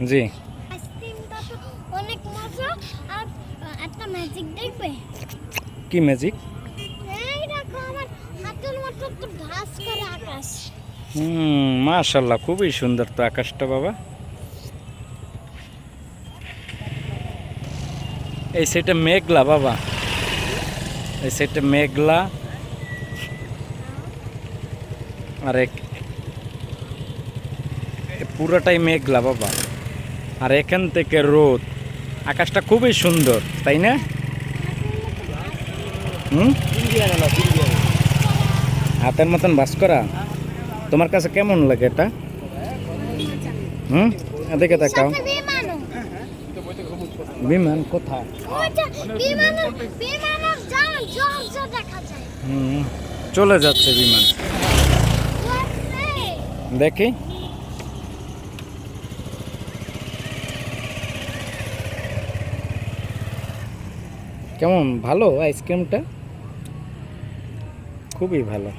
জি। আইসক্রিমটা তো অনেক মজা। আর একটা ম্যাজিক দেখবে? কি ম্যাজিক? এই দেখো আমার হাতের মতো তো ভাস করে আকাশ। মাশাআল্লাহ, খুবই সুন্দর তো আকাশটা বাবা। এই সাইডটা মেঘলা বাবা, এই সাইডটা মেঘলা। আর পুরোটাই মেঘলা বাবা, আর এখান থেকে রোদ। আকাশটা খুবই সুন্দর, তাই না? হুম, হাতের মতন বাস করা। তোমার কাছে কেমন লাগে এটা? এদিকে তাকাও। সাথে বিমানও। বিমান কোথায়? ওইটা বিমানের জল দেখা যায়। চলে যাচ্ছে বিমান, দেখি। কেমন, ভালো আইসক্রিমটা? খুবই ভালো।